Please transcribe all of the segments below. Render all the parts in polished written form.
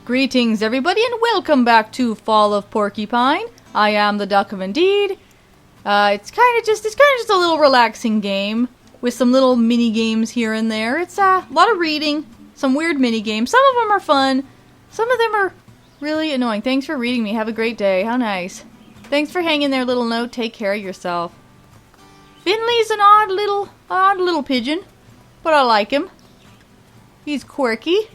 Greetings everybody and welcome back to Fall of Porcupine. I am the Duck of Indeed. It's kind of just a little relaxing game with some little mini games here and there. It's a lot of reading, some weird mini games. Some of them are fun, some of them are really annoying. Thanks for reading me. Have a great day. How nice. Thanks for hanging there, little note. Take care of yourself. Finley's an odd little pigeon, but I like him. He's quirky.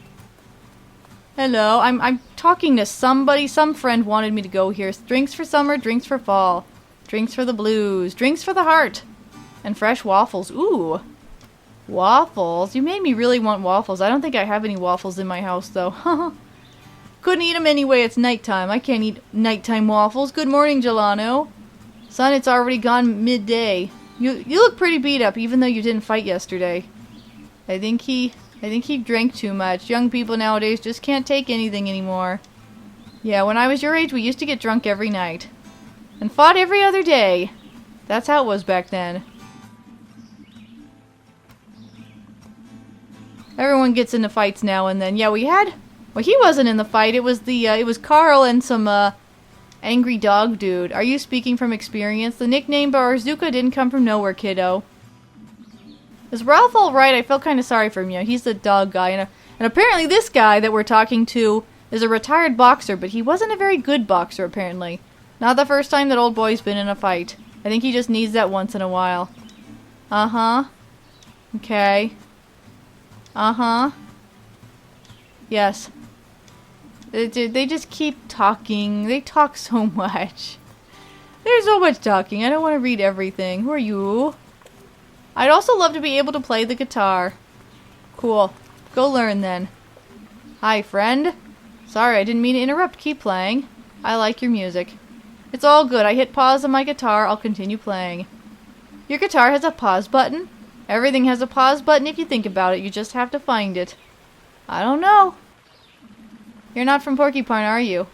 Hello, I'm talking to somebody. Some friend wanted me to go here. Drinks for summer, drinks for fall. Drinks for the blues, drinks for the heart. And fresh waffles. Ooh. Waffles? You made me really want waffles. I don't think I have any waffles in my house, though. Couldn't eat them anyway. It's nighttime. I can't eat nighttime waffles. Good morning, Gelano. Son, it's already gone midday. You look pretty beat up, even though you didn't fight yesterday. I think he drank too much. Young people nowadays just can't take anything anymore. Yeah, when I was your age, we used to get drunk every night. And fought every other day. That's how it was back then. Everyone gets into fights now and then. Yeah, well, he wasn't in the fight. It was Carl and some, angry dog dude. Are you speaking from experience? The nickname Barzuka didn't come from nowhere, kiddo. Is Ralph alright? I felt kind of sorry for him. You know, he's the dog guy. And apparently this guy that we're talking to is a retired boxer, but he wasn't a very good boxer, apparently. Not the first time that old boy's been in a fight. I think he just needs that once in a while. Uh-huh. Okay. Uh-huh. Yes. They just keep talking. They talk so much. There's so much talking. I don't want to read everything. Who are you? I'd also love to be able to play the guitar. Cool. Go learn then. Hi, friend. Sorry, I didn't mean to interrupt. Keep playing. I like your music. It's all good. I hit pause on my guitar. I'll continue playing. Your guitar has a pause button? Everything has a pause button if you think about it. You just have to find it. I don't know. You're not from Porcupine, are you?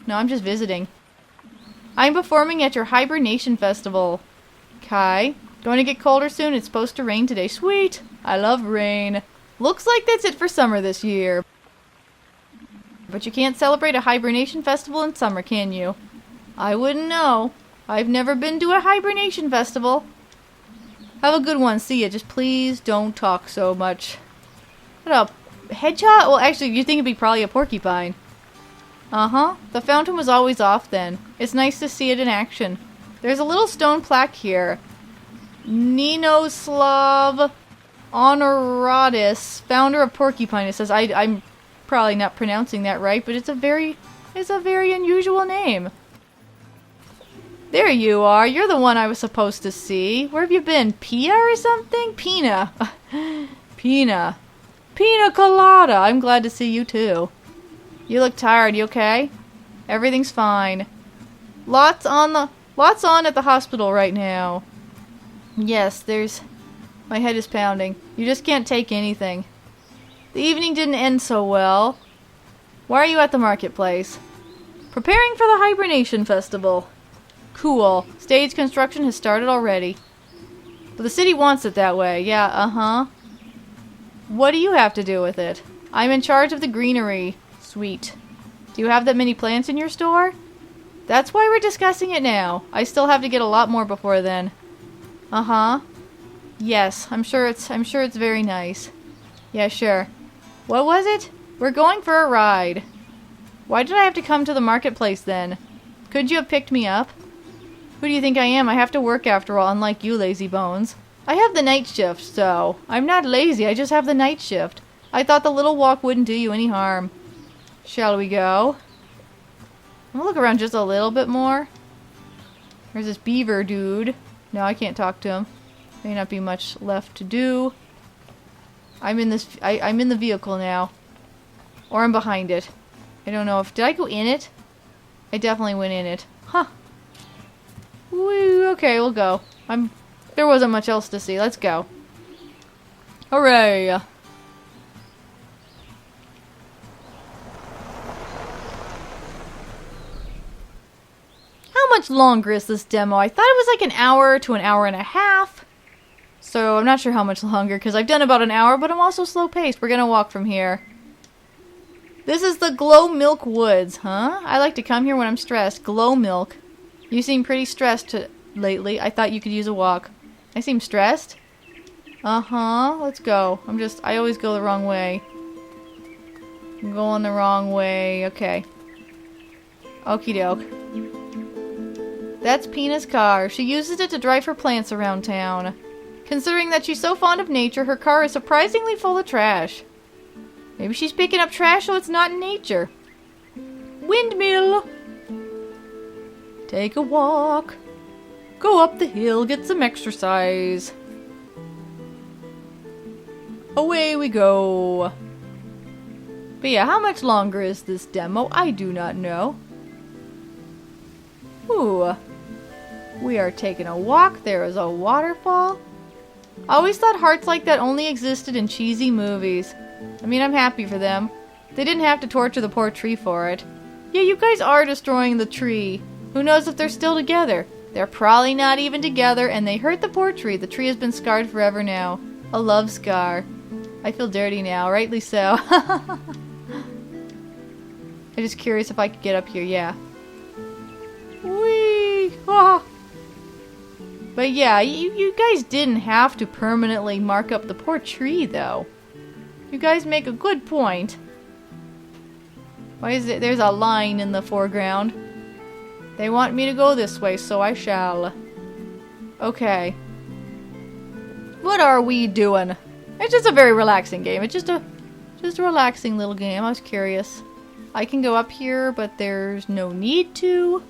No, I'm just visiting. I'm performing at your hibernation festival. Kai, going to get colder soon. It's supposed to rain today. Sweet. I love rain. Looks like that's it for summer this year. But you can't celebrate a hibernation festival in summer, can you? I wouldn't know. I've never been to a hibernation festival. Have a good one. See ya. Just please don't talk so much. What up? Hedgehog? Well, actually, you think it'd be probably a porcupine. Uh-huh. The fountain was always off then. It's nice to see it in action. There's a little stone plaque here. Ninoslav Honoratus, founder of Porcupine. It says, I'm probably not pronouncing that right, but it's a very unusual name. There you are. You're the one I was supposed to see. Where have you been? Pia or something? Pina. Pina. Pina colada! I'm glad to see you too. You look tired. You okay? Everything's fine. Lots on at the hospital right now. Yes, my head is pounding. You just can't take anything. The evening didn't end so well. Why are you at the marketplace? Preparing for the hibernation festival. Cool. Stage construction has started already. But the city wants it that way. Yeah, uh-huh. What do you have to do with it? I'm in charge of the greenery. Sweet. Do you have that many plants in your store? That's why we're discussing it now. I still have to get a lot more before then. Uh-huh. Yes, I'm sure it's very nice. Yeah, sure. What was it? We're going for a ride. Why did I have to come to the marketplace then? Could you have picked me up? Who do you think I am? I have to work after all, unlike you lazy bones. I have the night shift, so I'm not lazy, I just have the night shift. I thought the little walk wouldn't do you any harm. Shall we go? I'm gonna look around just a little bit more. There's this beaver dude. No, I can't talk to him. May not be much left to do. I'm in the vehicle now. Or I'm behind it. I don't know did I go in it? I definitely went in it. Huh. Woo, okay, we'll go. There wasn't much else to see. Let's go. Hooray! How much longer is this demo? I thought it was like an hour to an hour and a half. So I'm not sure how much longer, because I've done about an hour, but I'm also slow-paced. We're gonna walk from here. This is the Glow Milk Woods, huh? I like to come here when I'm stressed. Glow Milk. You seem pretty stressed lately. I thought you could use a walk. I seem stressed? Uh-huh. Let's go. I always go the wrong way. I'm going the wrong way. Okay. Okie doke. That's Pina's car. She uses it to drive her plants around town. Considering that she's so fond of nature, her car is surprisingly full of trash. Maybe she's picking up trash so it's not in nature. Windmill! Take a walk. Go up the hill, get some exercise. Away we go. But yeah, how much longer is this demo? I do not know. Ooh. We are taking a walk. There is a waterfall. I always thought hearts like that only existed in cheesy movies. I mean, I'm happy for them. They didn't have to torture the poor tree for it. Yeah, you guys are destroying the tree. Who knows if they're still together? They're probably not even together, and they hurt the poor tree. The tree has been scarred forever now. A love scar. I feel dirty now, rightly so. I'm just curious if I could get up here, yeah. Whee! Ah! But yeah, you guys didn't have to permanently mark up the poor tree, though. You guys make a good point. Why is it? There's a line in the foreground. They want me to go this way, so I shall. Okay. What are we doing? It's just a very relaxing game. It's just a relaxing little game. I was curious. I can go up here, but there's no need to.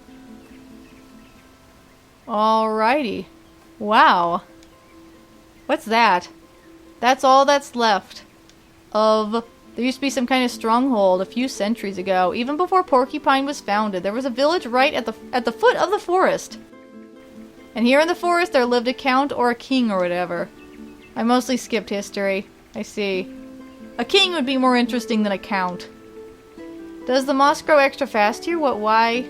Alrighty. Wow. What's that? That's all that's left of... There used to be some kind of stronghold a few centuries ago. Even before Porcupine was founded, there was a village right at the foot of the forest. And here in the forest there lived a count or a king or whatever. I mostly skipped history. I see. A king would be more interesting than a count. Does the moss grow extra fast here? Why?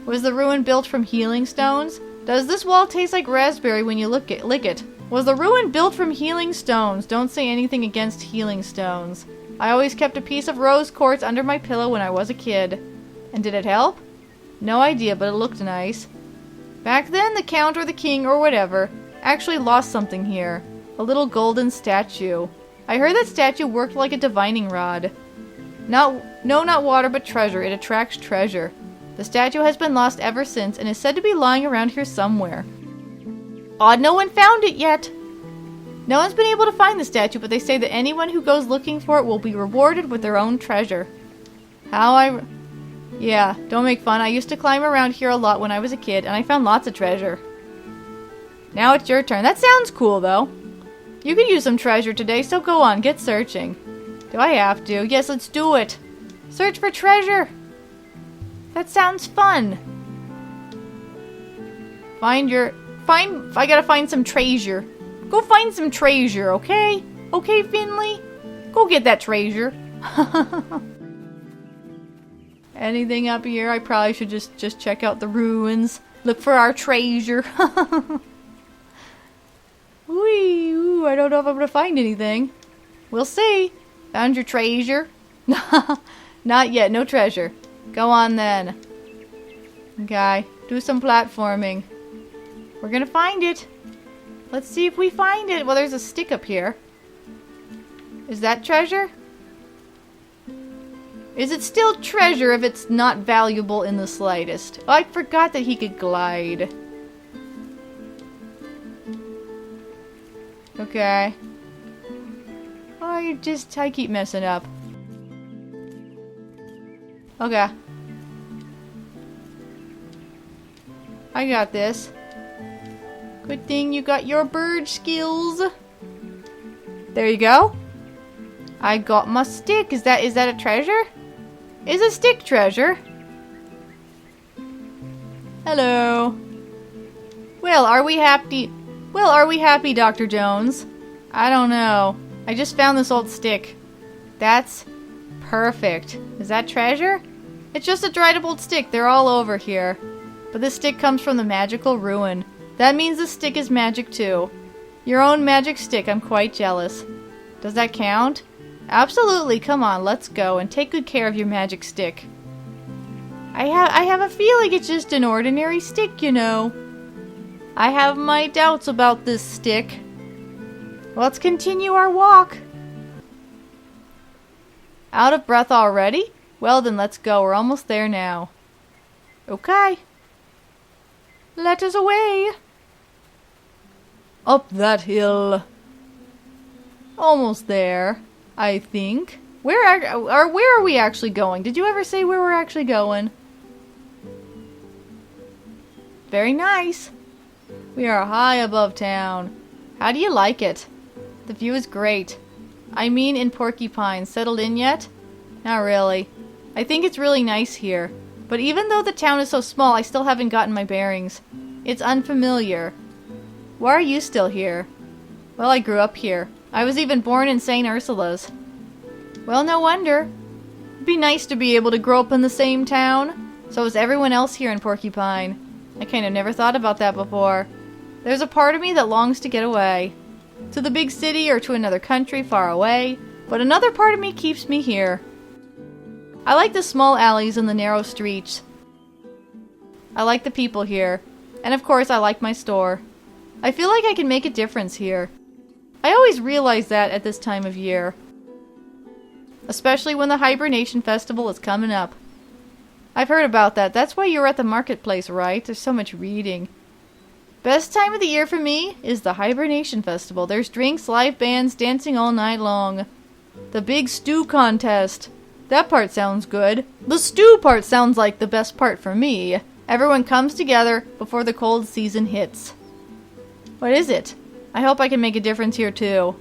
Was the ruin built from healing stones? Does this wall taste like raspberry when you lick it? Was the ruin built from healing stones? Don't say anything against healing stones. I always kept a piece of rose quartz under my pillow when I was a kid. And did it help? No idea, but it looked nice. Back then, the count or the king or whatever actually lost something here. A little golden statue. I heard that statue worked like a divining rod. No, not water, but treasure. It attracts treasure. The statue has been lost ever since and is said to be lying around here somewhere. Odd no one found it yet. No one's been able to find the statue, but they say that anyone who goes looking for it will be rewarded with their own treasure. Yeah, don't make fun. I used to climb around here a lot when I was a kid, and I found lots of treasure. Now it's your turn. That sounds cool, though. You can use some treasure today, so go on, get searching. Do I have to? Yes, let's do it. Search for treasure. That sounds fun. I gotta find some treasure. Go find some treasure, okay? Okay, Finley? Go get that treasure. Anything up here? I probably should just check out the ruins. Look for our treasure. Whee! Ooh, I don't know if I'm gonna find anything. We'll see. Found your treasure? Not yet, no treasure. Go on then. Okay, do some platforming. We're gonna find it. Let's see if we find it. Well, there's a stick up here. Is that treasure? Is it still treasure if it's not valuable in the slightest? Oh, I forgot that he could glide. Okay. I keep messing up. Okay. I got this. Good thing you got your bird skills. There you go. I got my stick. Is that a treasure? Is a stick treasure? Hello. Well, are we happy? Well, are we happy, Dr. Jones? I don't know. I just found this old stick. That's perfect. Is that treasure? It's just a dried up old stick. They're all over here. But this stick comes from the magical ruin. That means the stick is magic too. Your own magic stick. I'm quite jealous. Does that count? Absolutely, come on, let's go and take good care of your magic stick. I have a feeling it's just an ordinary stick, you know. I have my doubts about this stick. Let's continue our walk. Out of breath already? Well then, let's go. We're almost there now. Okay. Let us away. Up that hill. Almost there, I think. Where are we actually going? Did you ever say where we're actually going? Very nice. We are high above town. How do you like it? The view is great. I mean in Porcupine. Settled in yet? Not really. I think it's really nice here. But even though the town is so small, I still haven't gotten my bearings. It's unfamiliar. Why are you still here? Well, I grew up here. I was even born in St. Ursula's. Well, no wonder. It'd be nice to be able to grow up in the same town. So is everyone else here in Porcupine. I kind of never thought about that before. There's a part of me that longs to get away. To the big city or to another country far away. But another part of me keeps me here. I like the small alleys and the narrow streets. I like the people here. And of course I like my store. I feel like I can make a difference here. I always realize that at this time of year. Especially when the Hibernation Festival is coming up. I've heard about that. That's why you're at the marketplace, right? There's so much reading. Best time of the year for me is the Hibernation Festival. There's drinks, live bands, dancing all night long. The big stew contest. That part sounds good. The stew part sounds like the best part for me. Everyone comes together before the cold season hits. What is it? I hope I can make a difference here too.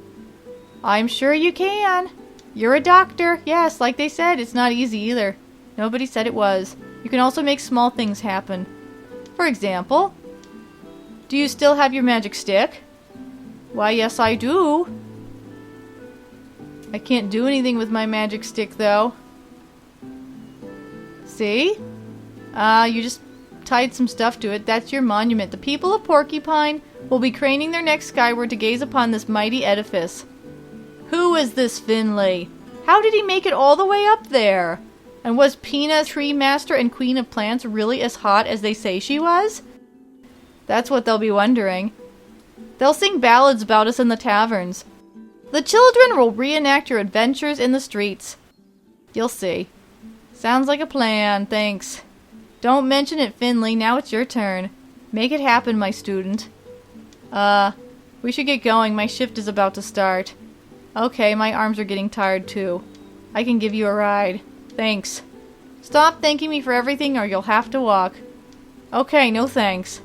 I'm sure you can. You're a doctor. Yes, like they said, it's not easy either. Nobody said it was. You can also make small things happen. For example, do you still have your magic stick? Why, yes I do. I can't do anything with my magic stick though. See? You just tied some stuff to it. That's your monument. The people of Porcupine will be craning their necks skyward to gaze upon this mighty edifice. Who is this Finley? How did he make it all the way up there? And was Pina, tree master and queen of plants, really as hot as they say she was? That's what they'll be wondering. They'll sing ballads about us in the taverns. The children will reenact your adventures in the streets. You'll see. Sounds like a plan, thanks. Don't mention it, Finley. Now it's your turn. Make it happen, my student. We should get going. My shift is about to start. Okay, my arms are getting tired too. I can give you a ride. Thanks. Stop thanking me for everything or you'll have to walk. Okay, no thanks.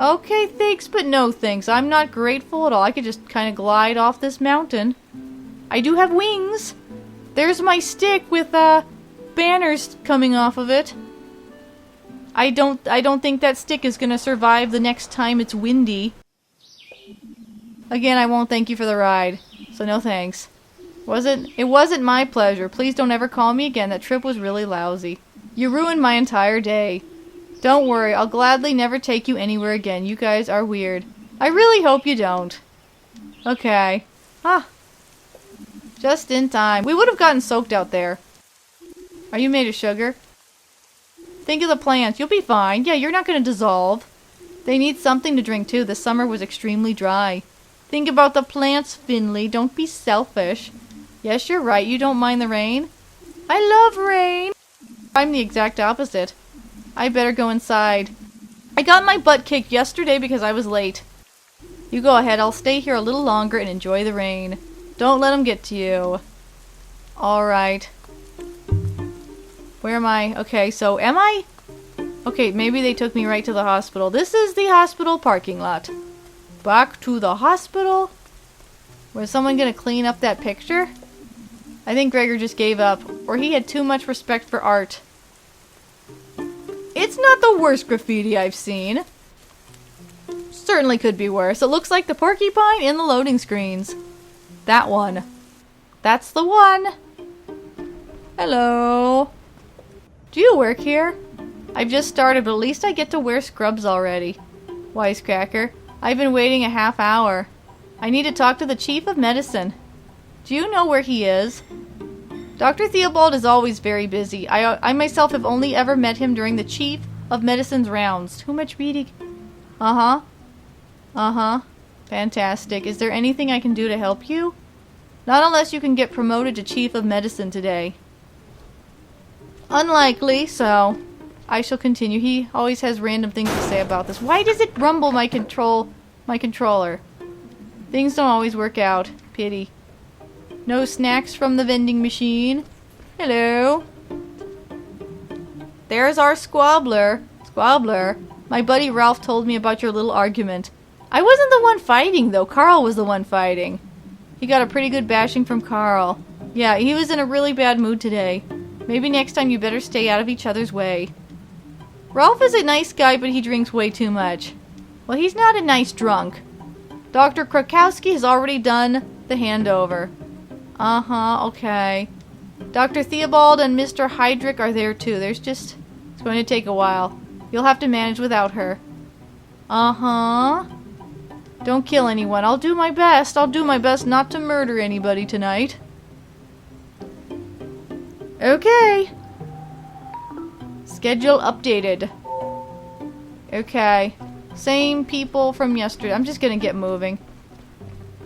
Okay, thanks, but no thanks. I'm not grateful at all. I could just kind of glide off this mountain. I do have wings. There's my stick with, banners coming off of it. I don't think that stick is gonna survive the next time it's windy. Again, I won't thank you for the ride. So no thanks. It wasn't my pleasure. Please don't ever call me again. That trip was really lousy. You ruined my entire day. Don't worry, I'll gladly never take you anywhere again. You guys are weird. I really hope you don't. Okay. Just in time. We would have gotten soaked out there. Are you made of sugar? Think of the plants. You'll be fine. Yeah, you're not going to dissolve. They need something to drink too. The summer was extremely dry. Think about the plants, Finley. Don't be selfish. Yes, you're right. You don't mind the rain? I love rain. I'm the exact opposite. I better go inside. I got my butt kicked yesterday because I was late. You go ahead. I'll stay here a little longer and enjoy the rain. Don't let them get to you. Alright. Where am I? Okay, so am I? Okay, maybe they took me right to the hospital. This is the hospital parking lot. Back to the hospital? Was someone gonna clean up that picture? I think Gregor just gave up, or he had too much respect for art. It's not the worst graffiti I've seen. Certainly could be worse. It looks like the porcupine in the loading screens. That one. That's the one. Hello. Do you work here? I've just started, but at least I get to wear scrubs already. Wisecracker. I've been waiting a half hour. I need to talk to the chief of medicine. Do you know where he is? Dr. Theobald is always very busy. I myself have only ever met him during the Chief of Medicine's rounds. Too much reading. Uh-huh. Uh-huh. Fantastic. Is there anything I can do to help you? Not unless you can get promoted to Chief of Medicine today. Unlikely, so I shall continue. He always has random things to say about this. Why does it rumble my controller? Things don't always work out. Pity. No snacks from the vending machine. Hello. There's our squabbler. Squabbler. My buddy Ralph told me about your little argument. I wasn't the one fighting, though. Carl was the one fighting. He got a pretty good bashing from Carl. Yeah, he was in a really bad mood today. Maybe next time you better stay out of each other's way. Ralph is a nice guy, but he drinks way too much. Well, he's not a nice drunk. Dr. Krakowski has already done the handover. Uh-huh, okay. Dr. Theobald and Mr. Heydrich are there too. It's going to take a while. You'll have to manage without her. Uh-huh. Don't kill anyone. I'll do my best. I'll do my best not to murder anybody tonight. Okay. Schedule updated. Okay. Same people from yesterday. I'm just gonna get moving.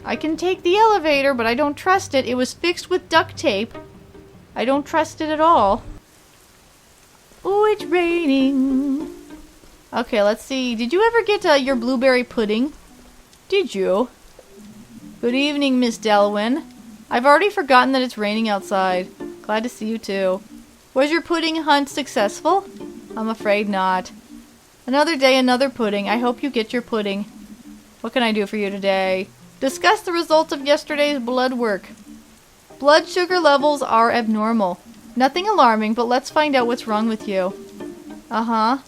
I can take the elevator, but I don't trust it. It was fixed with duct tape. I don't trust it at all. Oh, it's raining. Okay, let's see. Did you ever get your blueberry pudding? Did you? Good evening, Miss Delwyn. I've already forgotten that it's raining outside. Glad to see you too. Was your pudding hunt successful? I'm afraid not. Another day, another pudding. I hope you get your pudding. What can I do for you today? Discuss the results of yesterday's blood work. Blood sugar levels are abnormal. Nothing alarming, but let's find out what's wrong with you. Uh-huh.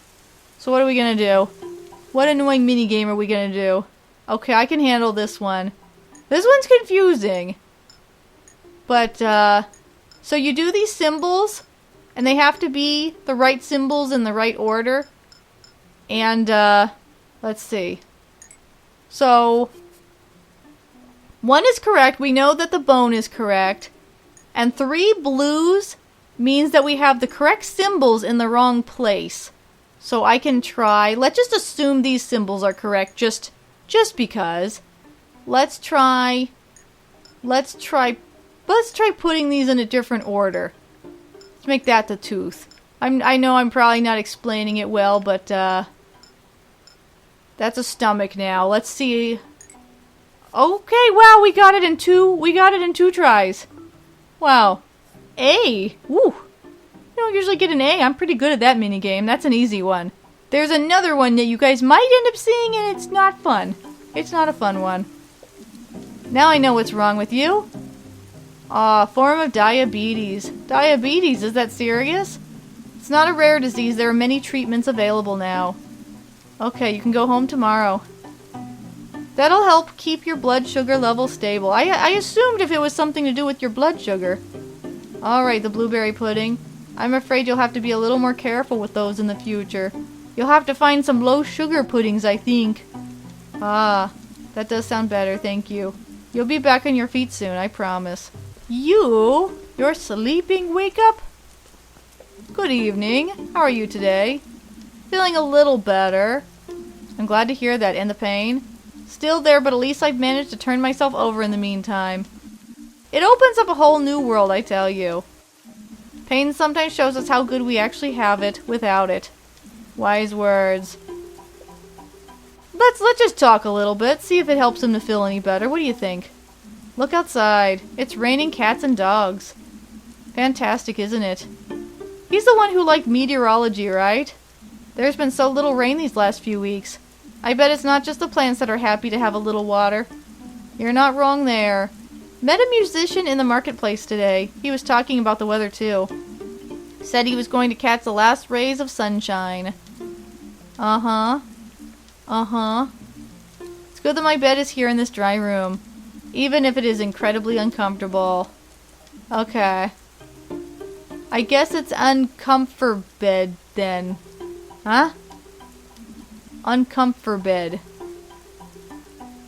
So what are we gonna do? What annoying minigame are we gonna do? Okay, I can handle this one. This one's confusing. But, so you do these symbols, and they have to be the right symbols in the right order. And, let's see. So, one is correct. We know that the bone is correct. And 3 blues means that we have the correct symbols in the wrong place. So I can try. Let's just assume these symbols are correct just because. Let's try putting these in a different order. Let's make that the tooth. I know I'm probably not explaining it well, but that's a stomach now. Let's see. Okay, wow, we got it in 2 tries. Wow. A. Woo. You don't usually get an A. I'm pretty good at that minigame. That's an easy one. There's another one that you guys might end up seeing, and it's not fun. It's not a fun one. Now I know what's wrong with you. Form of diabetes. Diabetes, is that serious? It's not a rare disease. There are many treatments available now. Okay, you can go home tomorrow. That'll help keep your blood sugar level stable. I assumed if it was something to do with your blood sugar. Alright, the blueberry pudding. I'm afraid you'll have to be a little more careful with those in the future. You'll have to find some low sugar puddings, I think. Ah, that does sound better, thank you. You'll be back on your feet soon, I promise. You're sleeping? Wake up? Good evening. How are you today? Feeling a little better. I'm glad to hear that. And the pain? Still there, but at least I've managed to turn myself over in the meantime. It opens up a whole new world, I tell you. Pain sometimes shows us how good we actually have it without it. Wise words. Let's just talk a little bit, see if it helps him to feel any better. What do you think? Look outside. It's raining cats and dogs. Fantastic, isn't it? He's the one who liked meteorology, right? There's been so little rain these last few weeks. I bet it's not just the plants that are happy to have a little water. You're not wrong there. Met a musician in the marketplace today. He was talking about the weather too. Said he was going to catch the last rays of sunshine. Uh-huh. Uh-huh. It's good that my bed is here in this dry room, even if it is incredibly uncomfortable. Okay. I guess it's uncomfort bed then. Huh? Uncomfort bed.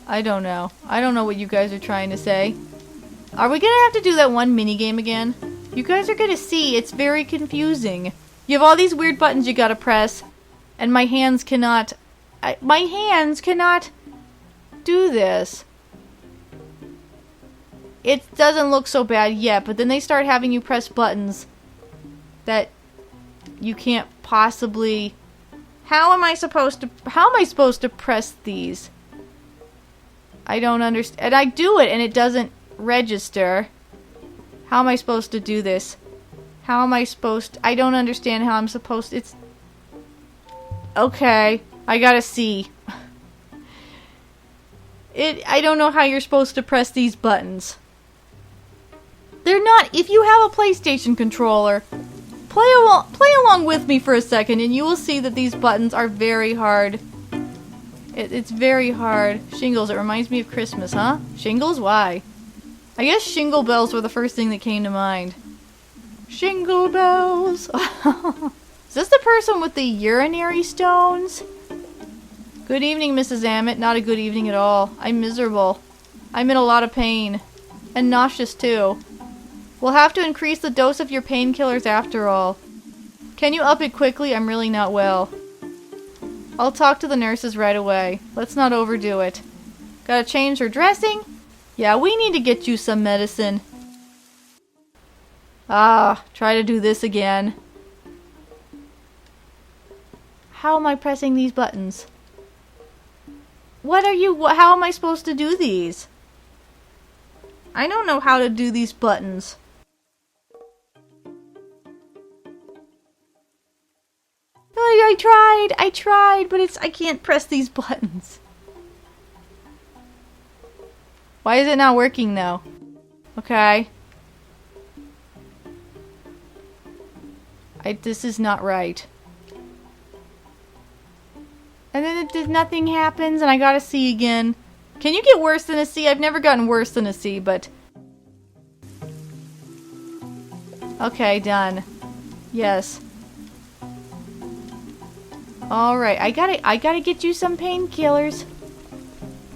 I don't know. I don't know what you guys are trying to say. Are we gonna have to do that one mini game again? You guys are gonna see, it's very confusing. You have all these weird buttons you gotta press, and my hands cannot do this. It doesn't look so bad yet, but then they start having you press buttons that you can't possibly... How am I supposed to press these? I don't understand. And I do it and it doesn't register. How am I supposed to do this? How am I supposed to... I don't understand how I'm supposed to... It's... Okay. I gotta see. I don't know how you're supposed to press these buttons. They're not... If you have a PlayStation controller, play along with me for a second and you will see that these buttons are very hard. It's very hard. Shingles, it reminds me of Christmas, huh? Shingles? Why? I guess shingle bells were the first thing that came to mind. Shingle bells! Is this the person with the urinary stones? Good evening, Mrs. Ammett. Not a good evening at all. I'm miserable. I'm in a lot of pain. And nauseous, too. We'll have to increase the dose of your painkillers after all. Can you up it quickly? I'm really not well. I'll talk to the nurses right away. Let's not overdo it. Gotta change her dressing? Yeah, we need to get you some medicine. Ah, try to do this again. How am I pressing these buttons? How am I supposed to do these? I don't know how to do these buttons. I tried, but I can't press these buttons. Why is it not working though? Okay. This is not right. And then nothing happens and I got a C again. Can you get worse than a C? I've never gotten worse than a C, but... Okay, done. Yes. Alright, I gotta get you some painkillers.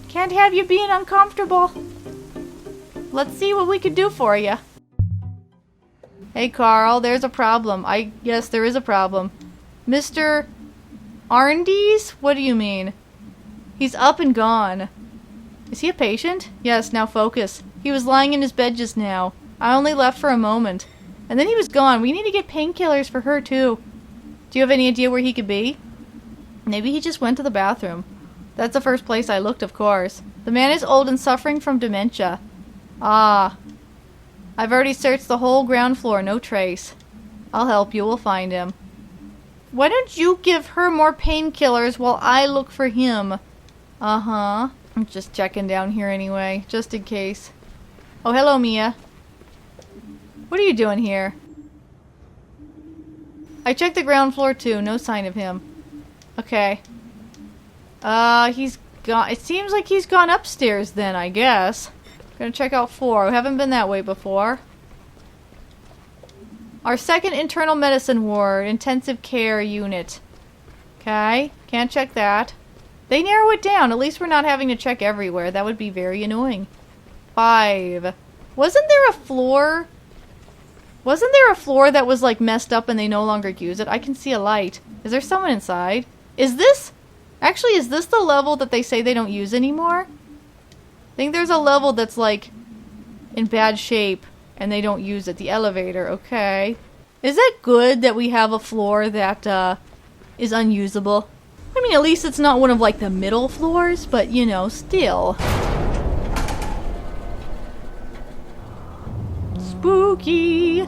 Can't have you being uncomfortable. Let's see what we can do for you. Hey Carl, there's a problem. Yes, there is a problem. Mr. Arndes? What do you mean? He's up and gone. Is he a patient? Yes, now focus. He was lying in his bed just now. I only left for a moment. And then he was gone. We need to get painkillers for her too. Do you have any idea where he could be? Maybe he just went to the bathroom. That's the first place I looked, of course. The man is old and suffering from dementia. Ah. I've already searched the whole ground floor, no trace. I'll help you, we'll find him. Why don't you give her more painkillers while I look for him? Uh-huh. I'm just checking down here anyway, just in case. Oh, hello, Mia. What are you doing here? I checked the ground floor too, no sign of him. Okay. He's gone. It seems like he's gone upstairs then, I guess. Gonna check out 4. We haven't been that way before. Our second internal medicine ward, intensive care unit. Okay, can't check that. They narrow it down. At least we're not having to check everywhere. That would be very annoying. 5. Wasn't there a floor? Wasn't there a floor that was like messed up and they no longer use it? I can see a light. Is there someone inside? Is this... Actually, is this the level that they say they don't use anymore? I think there's a level that's like in bad shape and they don't use it. The elevator, okay. Is it good that we have a floor that is unusable? I mean, at least it's not one of like the middle floors, but you know, still. Spooky!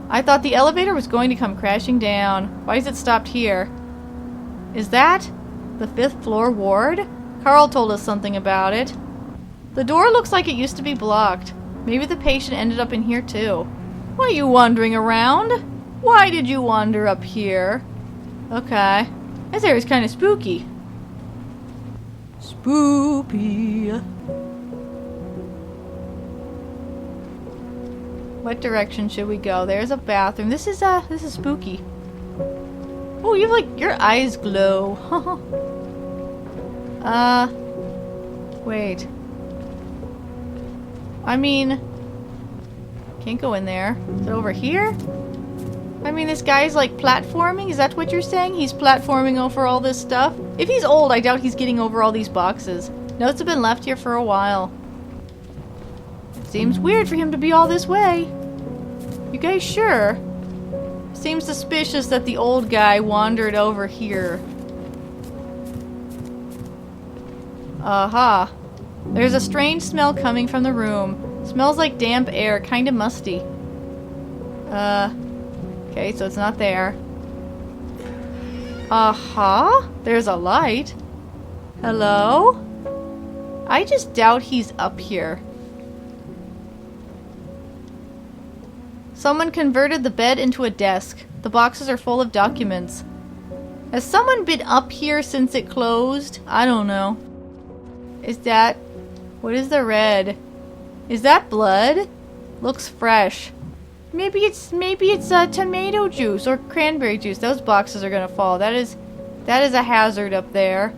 I thought the elevator was going to come crashing down. Why is it stopped here? Is that the 5th floor ward? Carl told us something about it. The door looks like it used to be blocked. Maybe the patient ended up in here too. Why are you wandering around? Why did you wander up here? Okay. This area's kind of spooky. Spoopy. What direction should we go? There's a bathroom. This is spooky. Oh, you have like, your eyes glow. Wait. I mean, Can't go in there. Is it over here? I mean, this guy's like platforming? Is that what you're saying? He's platforming over all this stuff? If he's old, I doubt he's getting over all these boxes. Notes have been left here for a while. Seems weird for him to be all this way. You guys sure? Seems suspicious that the old guy wandered over here. Aha. There's a strange smell coming from the room. Smells like damp air, kinda musty. Okay, so it's not there. Aha. There's a light. Hello? I just doubt he's up here. Someone converted the bed into a desk. The boxes are full of documents. Has someone been up here since it closed? I don't know. Is that... What is the red? Is that blood? Looks fresh. Maybe it's tomato juice or cranberry juice. Those boxes are gonna fall. That is a hazard up there.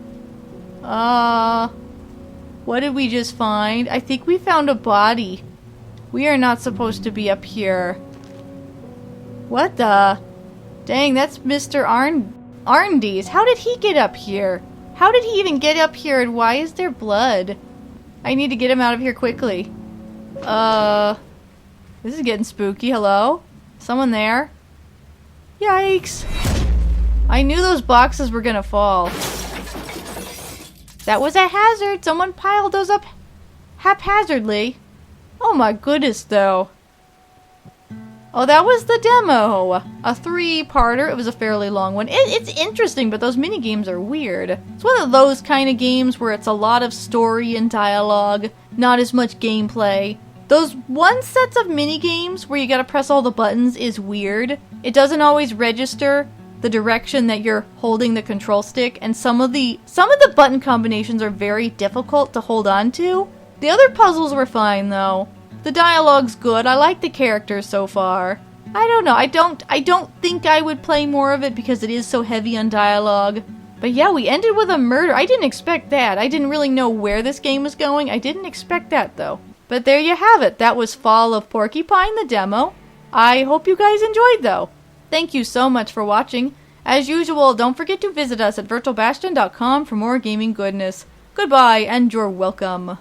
What did we just find? I think we found a body. We are not supposed to be up here. What the? Dang, that's Mr. Arndes. How did he get up here? How did he even get up here, and why is there blood? I need to get him out of here quickly. This is getting spooky. Hello? Someone there? Yikes. I knew those boxes were gonna fall. That was a hazard. Someone piled those up haphazardly. Oh my goodness, though. Oh, that was the demo. A 3-parter. It was a fairly long one. It's interesting, but those mini-games are weird. It's one of those kind of games where it's a lot of story and dialogue, not as much gameplay. Those one sets of mini-games where you gotta press all the buttons is weird. It doesn't always register the direction that you're holding the control stick, and some of the button combinations are very difficult to hold on to. The other puzzles were fine, though. The dialogue's good. I like the characters so far. I don't know. I don't think I would play more of it because it is so heavy on dialogue. But yeah, we ended with a murder. I didn't expect that. I didn't really know where this game was going. I didn't expect that, though. But there you have it. That was Fall of Porcupine, the demo. I hope you guys enjoyed, though. Thank you so much for watching. As usual, don't forget to visit us at virtualbastion.com for more gaming goodness. Goodbye, and you're welcome.